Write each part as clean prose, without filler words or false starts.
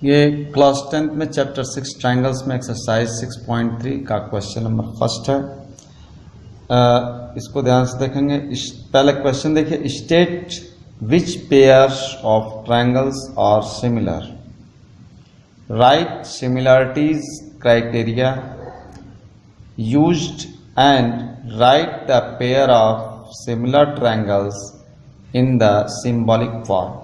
ये class 10th में chapter 6 triangles में एक्सरसाइज 6.3 का क्वेश्चन नंबर फर्स्ट है। इसको ध्यान से देखेंगे। पहले क्वेश्चन देखिए, state which pairs of triangles are similar, write similarities criteria used and write the pair of similar triangles in the symbolic form.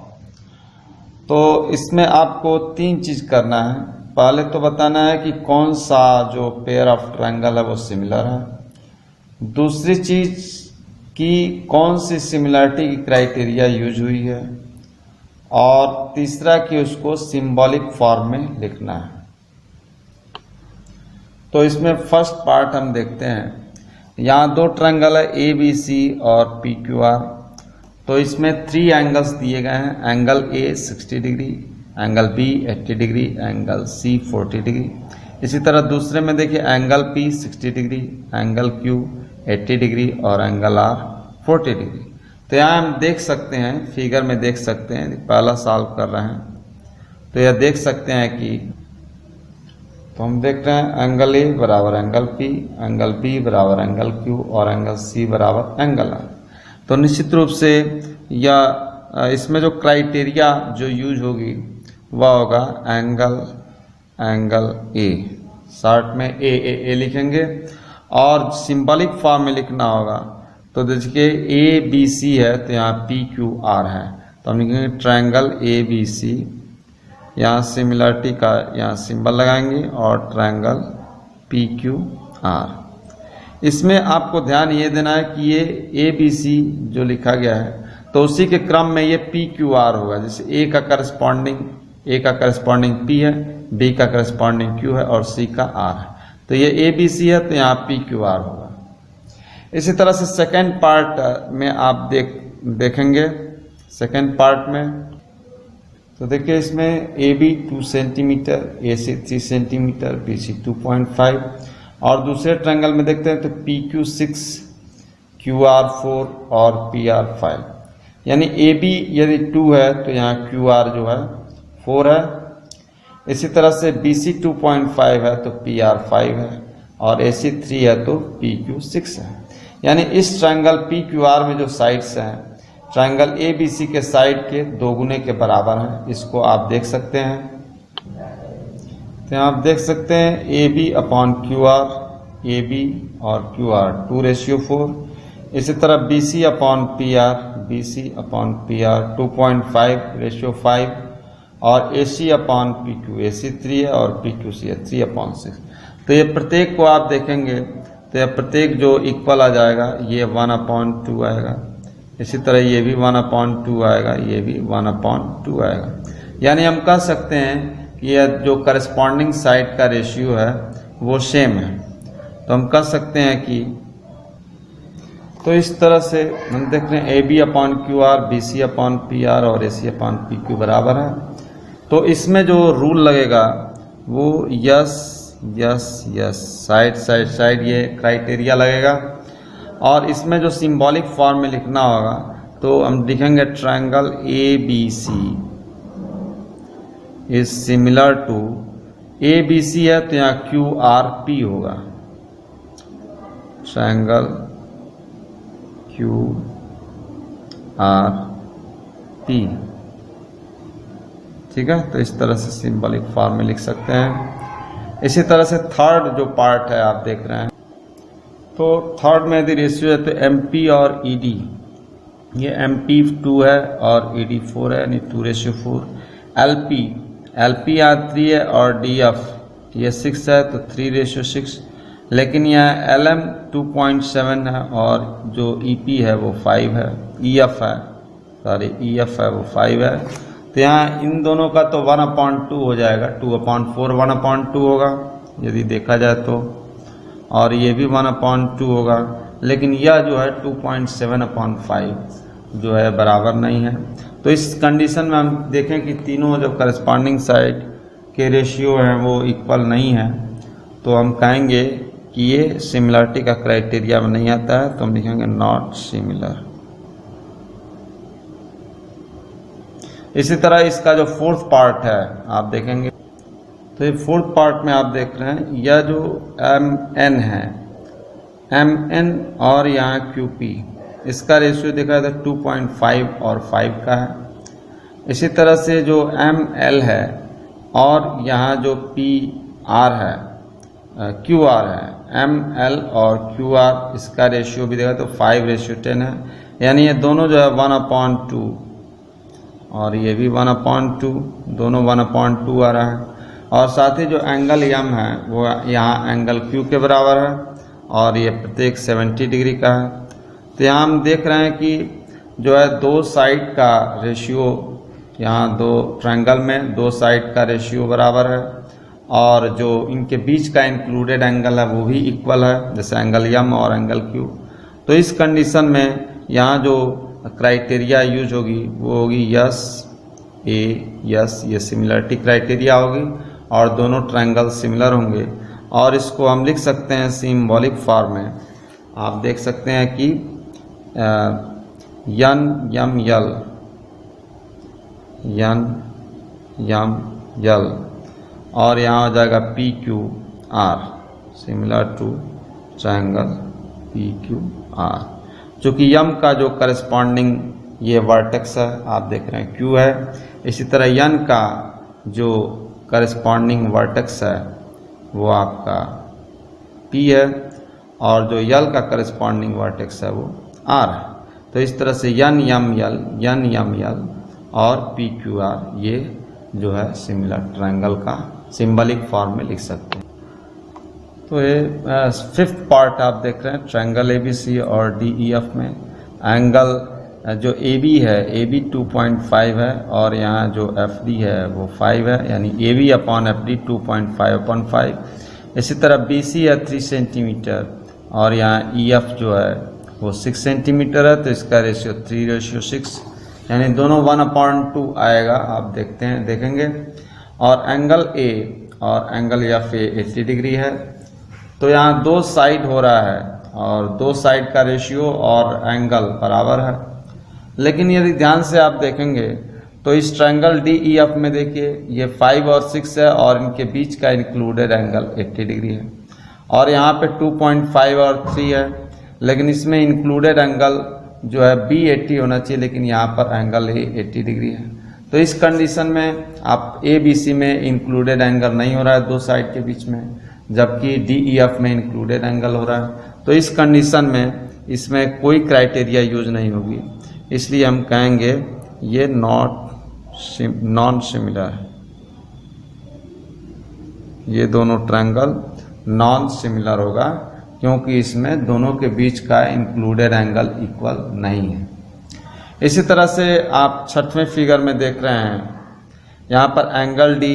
तो इसमें आपको तीन चीज करना है। पहले तो बताना है कि कौन सा जो पेयर ऑफ ट्रायंगल है वो सिमिलर है। दूसरी चीज कि कौन सी सिमिलरिटी की क्राइटेरिया यूज हुई है, और तीसरा कि उसको सिंबॉलिक फॉर्म में लिखना है। तो इसमें फर्स्ट पार्ट हम देखते हैं। यहाँ दो ट्रायंगल है ABC और PQR। तो इसमें 3 एंगल्स दिए गए हैं। Angle A 60 degree, angle B 80 degree, angle C 40 degree. इसी तरह दूसरे में देखिए angle P 60 degree, angle Q 80 degree और एंगल R 40 डिग्री। तो यहाँ हम देख सकते हैं, फिगर में देख सकते हैं, पहला सॉल्व कर रहे हैं तो यह देख सकते हैं कि तो हम देख रहे हैं एंगल A बराबर एंगल P, एंगल B बराबर एंगल Q और एंगल C बराबर एंगल R। तो निश्चित रूप से या इसमें जो क्राइटेरिया जो यूज होगी वह होगा एंगल A, शॉर्ट में ए लिखेंगे, और सिंबॉलिक फॉर्म में लिखना होगा। तो देखिए ABC है तो यहाँ PQR है, तो हम लिखेंगे ट्रायंगल ABC। यहाँ सिमिलरिटी का यहाँ सिंबल लगाएंगे और ट्रायंगल PQR। इसमें आपको ध्यान ये देना है कि ये ABC जो लिखा गया है तो उसी के क्रम में ये PQR होगा। जैसे A का करस्पॉन्डिंग P है, B का करस्पॉन्डिंग Q है और C का R है। तो ये ABC है तो यहाँ PQR होगा। इसी तरह से सेकेंड पार्ट में आप देखेंगे। सेकेंड पार्ट में तो देखिए इसमें AB 2 centimetre, AC 3 centimetre, BC 2.5 और दूसरे ट्रायंगल में देखते हैं तो PQ 6, QR 4 और PR 5। यानी AB यदि 2 है तो यहाँ QR जो है 4 है। इसी तरह से BC 2.5 है तो PR 5 है और AC 3 है तो PQ 6 है। यानी इस ट्रायंगल PQR में जो साइड्स हैं ट्रायंगल ABC के साइड के 2 गुने के बराबर हैं। इसको आप देख सकते हैं। तो यहाँ आप देख सकते हैं AB अपॉन QR, AB और QR 2:4। इसी तरह BC upon PR, BC upon PR 2.5:5 और AC अपॉन PQ, AC 3 है और PQC है 3/6। तो ये प्रत्येक को आप देखेंगे तो यह प्रत्येक जो इक्वल आ जाएगा ये 1/2 आएगा। इसी तरह ये भी 1/2 आएगा, ये भी 1/2 आएगा। यानी हम कह सकते हैं यह जो करस्पॉन्डिंग साइड का रेशियो है वो सेम है। तो हम कह सकते हैं कि तो इस तरह से हम देख रहे हैं AB upon QR, BC upon PR और AC अपॉन PQ बराबर है। तो इसमें जो रूल लगेगा वो यस साइड ये क्राइटेरिया लगेगा। और इसमें जो सिंबॉलिक फॉर्म में लिखना होगा तो हम लिखेंगे triangle ABC is similar to ABC है तो यहाँ QRP होगा, ट्रायंगल QRP। ठीक है, तो इस तरह से सिंबॉलिक फॉर्म में लिख सकते हैं। इसी तरह से थर्ड जो पार्ट है आप देख रहे हैं तो थर्ड में यदि रेशियो है तो MP और ED, ये MP 2 है और ED 4 है, यानी 2:4। LP यहाँ 3 है और DF ये 6 है तो 3:6। लेकिन यहाँ LM 2.7 है और जो EP है वो 5 है, EF है वो 5 है। तो यहाँ इन दोनों का तो 1/2 हो जाएगा, 2/4 1/2 होगा यदि देखा जाए तो, और ये भी 1/2 होगा। लेकिन यह जो है 2.7/5 जो है बराबर नहीं है। तो इस कंडीशन में हम देखें कि तीनों जो करस्पॉन्डिंग साइड के रेशियो हैं वो इक्वल नहीं है, तो हम कहेंगे कि ये सिमिलरिटी का क्राइटेरिया में नहीं आता है। तो हम लिखेंगे नॉट सिमिलर। इसी तरह इसका जो फोर्थ पार्ट है आप देखेंगे, तो ये फोर्थ पार्ट में आप देख रहे हैं यह जो MN है, MN और यहाँ QP, इसका रेशियो देखा था 2.5 और 5 का है। इसी तरह से जो ML है और यहाँ जो PR है, QR है, ML और QR, इसका रेशियो भी देखा तो 5:10 है, यानी ये दोनों जो है 1/2 और ये भी 1/2, दोनों 1/2 आ रहा है। और साथ ही जो एंगल M है वो यहाँ एंगल Q के बराबर है और ये प्रत्येक 70 डिग्री का है। तो यहाँ हम देख रहे हैं कि जो है दो साइड का रेशियो, यहाँ दो ट्रायंगल में दो साइड का रेशियो बराबर है और जो इनके बीच का इंक्लूडेड एंगल है वो भी इक्वल है, जैसे एंगल M और एंगल Q। तो इस कंडीशन में यहाँ जो क्राइटेरिया यूज होगी वो होगी यस, ये सिमिलरिटी क्राइटेरिया होगी और दोनों ट्रायंगल सिमिलर होंगे। और इसको हम लिख सकते हैं सिंबॉलिक फॉर्म में, आप देख सकते हैं कि NML, NML और यहाँ हो जाएगा PQR, similar to triangle PQR, चूँकि M का जो करस्पॉन्डिंग ये वर्टेक्स है आप देख रहे हैं Q है। इसी तरह N का जो करस्पॉन्डिंग वर्टेक्स है वो आपका P है और जो L का करस्पॉन्डिंग वर्टेक्स है वो R है। तो इस तरह से NML और PQR ये जो है सिमिलर ट्रायंगल का सिंबलिक फॉर्म में लिख सकते हैं। तो ये फिफ्थ पार्ट आप देख रहे हैं ट्रायंगल ABC और DEF में एंगल जो AB है, AB 2.5 है और यहाँ जो FD है वो 5 है, यानी AB/FD 2.5/5। इसी तरह BC है 3 सेंटीमीटर और यहाँ EF जो है वो 6 सेंटीमीटर है, तो इसका रेशियो 3:6, यानी दोनों 1/2 आएगा, आप देखेंगे। और एंगल A और एंगल FA 80 डिग्री है। तो यहाँ दो साइड हो रहा है और दो साइड का रेशियो और एंगल बराबर है। लेकिन यदि ध्यान से आप देखेंगे तो इस ट्रायंगल DEF में देखिए ये 5 और 6 है और इनके बीच का इंक्लूडेड एंगल 80 डिग्री है और यहाँ पे 2.5 और 3 है, लेकिन इसमें इंक्लूडेड एंगल जो है B 80 होना चाहिए, लेकिन यहाँ पर एंगल A 80 डिग्री है। तो इस कंडीशन में आप ABC में इंक्लूडेड एंगल नहीं हो रहा है दो साइड के बीच में, जबकि DEF में इंक्लूडेड एंगल हो रहा है। तो इस कंडीशन में इसमें कोई क्राइटेरिया यूज नहीं होगी, इसलिए हम कहेंगे ये नॉन सिमिलर है, ये दोनों ट्रायंगल नॉन सिमिलर होगा क्योंकि इसमें दोनों के बीच का इंक्लूडेड एंगल इक्वल नहीं है। इसी तरह से आप छठवें फिगर में देख रहे हैं, यहाँ पर एंगल D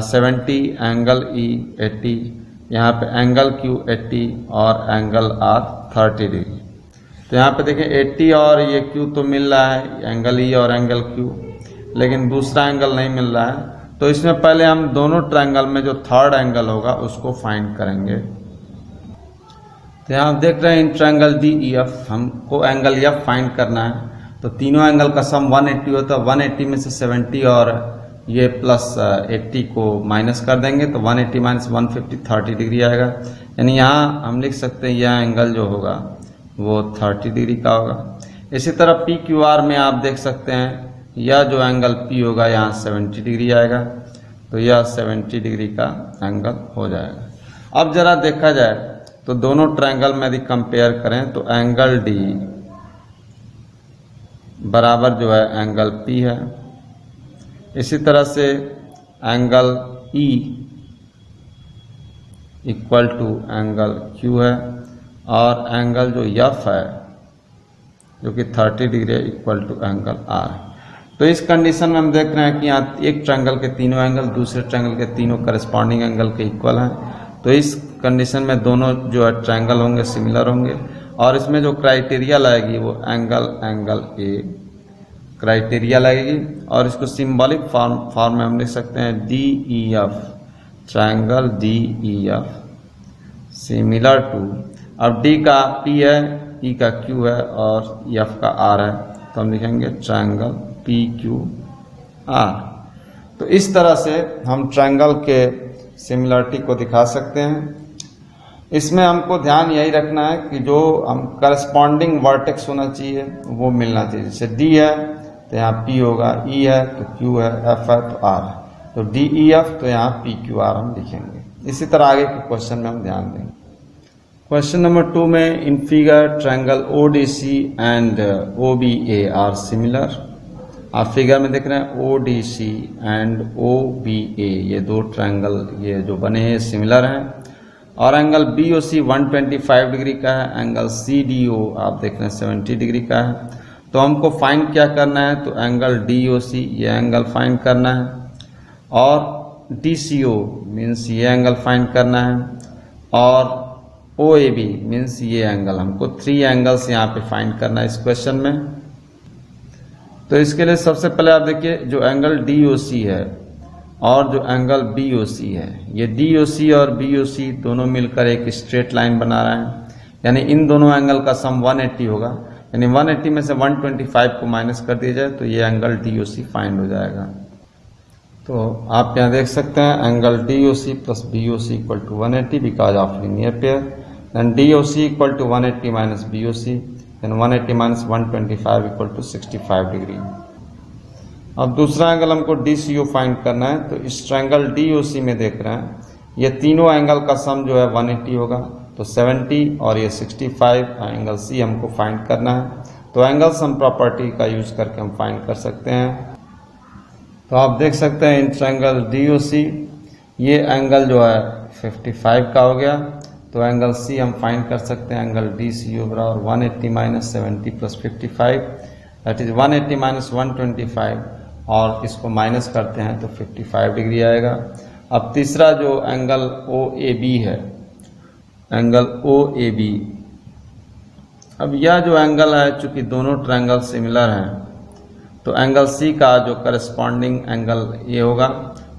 70, एंगल E 80, यहाँ पे एंगल Q 80 और एंगल R 30 डिग्री। तो यहाँ पे देखें 80 और ये Q तो मिल रहा है, एंगल E और एंगल Q, लेकिन दूसरा एंगल नहीं मिल रहा है। तो इसमें पहले हम दोनों ट्रायंगल में जो थर्ड एंगल होगा उसको फाइंड करेंगे। तो यहाँ आप देख रहे हैं इन ट्रायंगल DEF हमको एंगल F फाइंड करना है, तो तीनों एंगल का सम 180 होता है। 180 में से 70 और ये प्लस 80 को माइनस कर देंगे तो 180 माइनस 150 30 डिग्री आएगा, यानी यहाँ हम लिख सकते हैं यह एंगल जो होगा वो 30 डिग्री का होगा। इसी तरह PQR में आप देख सकते हैं यह जो एंगल P होगा यहाँ 70 डिग्री आएगा, तो यह 70 डिग्री का एंगल हो जाएगा। अब जरा देखा जाए तो दोनों ट्रायंगल में यदि कंपेयर करें तो एंगल D बराबर जो है एंगल P है। इसी तरह से angle E equal to angle Q है और एंगल जो F है जो कि 30 डिग्री है इक्वल टू एंगल R। तो इस कंडीशन में हम देख रहे हैं कि यहाँ एक ट्रायंगल के तीनों एंगल दूसरे ट्रायंगल के तीनों करस्पॉन्डिंग एंगल के इक्वल हैं। तो इस कंडीशन में दोनों जो है ट्रायंगल होंगे सिमिलर होंगे और इसमें जो क्राइटेरिया लगेगी वो एंगल A क्राइटेरिया लगेगी और इसको सिंबॉलिक फॉर्म में हम लिख सकते हैं DEF, triangle DEF similar to, अब D का P है, E का Q है और F का R है, तो हम लिखेंगे ट्रायंगल आर। तो इस तरह से हम ट्रायंगल के सिमिलरिटी को दिखा सकते हैं। इसमें हमको ध्यान यही रखना है कि जो हम करस्पॉन्डिंग वर्टेक्स होना चाहिए वो मिलना चाहिए। जैसे डी है तो यहाँ पी होगा, ई है तो क्यू है, एफ है तो आर है, तो डी ई एफ तो यहाँ पी क्यू आर हम लिखेंगे। इसी तरह आगे के क्वेश्चन में हम ध्यान देंगे। क्वेश्चन नंबर 2 में in figure triangle ODC and OBA are similar. आप फिगर में देख रहे हैं ओडीसी एंड ओबीए, ये दो ट्रायंगल ये जो बने हैं सिमिलर हैं। और एंगल बीओसी 125 डिग्री का है, एंगल सीडीओ आप देख रहे हैं 70 डिग्री का है। तो हमको फाइंड क्या करना है, तो एंगल डीओसी ये एंगल फाइंड करना है, और डीसीओ मीन्स ये एंगल फाइंड करना है, और ओएबी मीन्स ये एंगल। हमको 3 एंगल्स यहाँ पे फाइंड करना है इस क्वेश्चन में। तो इसके लिए सबसे पहले आप देखिए जो एंगल डीओसी है और जो एंगल बीओसी है, ये डीओसी और बीओसी दोनों मिलकर एक स्ट्रेट लाइन बना रहे हैं, यानी इन दोनों एंगल का सम 180 होगा। यानी 180 में से 125 को माइनस कर दिया जाए तो ये एंगल डीओसी फाइंड हो जाएगा। तो आप यहाँ देख सकते हैं angle DOC plus BOC equal to 180 because of linear pair, then DOC equal to 180 minus BOC, then 180 minus 125 equal to 65 degree. अब दूसरा एंगल हमको डीसीओ फाइंड करना है। तो इस ट्रायंगल डीओसी में देख रहे हैं ये तीनों एंगल का सम जो है 180 होगा, तो 70 और ये 65 एंगल सी हमको फाइंड करना है। तो एंगल सम प्रॉपर्टी का यूज करके हम फाइंड कर सकते हैं। तो आप देख सकते हैं इन ट्रायंगल डीओसी ये एंगल जो है 55 का हो गया, तो एंगल सी हम फाइंड कर सकते हैं। एंगल डीसीओ बराबर 180 minus 70 plus 55 that is 180 minus 125, और इसको माइनस करते हैं तो 55 डिग्री आएगा। अब तीसरा जो एंगल ओ ए बी है, एंगल ओ ए बी, अब यह जो एंगल है चूंकि दोनों ट्रायंगल सिमिलर हैं तो एंगल सी का जो करस्पॉन्डिंग एंगल ए होगा,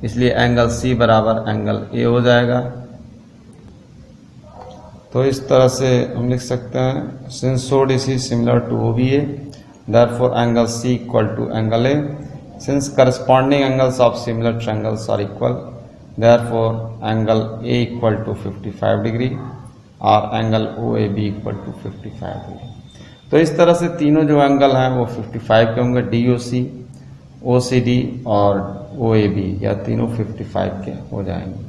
इसलिए एंगल सी बराबर एंगल ए हो जाएगा। तो इस तरह से हम लिख सकते हैं since ODC similar to OBA therefore angle C equal to angle A. Since corresponding angles of similar triangles are equal, therefore angle A equal to 55 degree और angle OAB equal to 55 degree. तो इस तरह से तीनों जो angle हैं वो 55 के होंगे, DOC, OCD और OAB, या तीनों 55 के हो जाएंगे।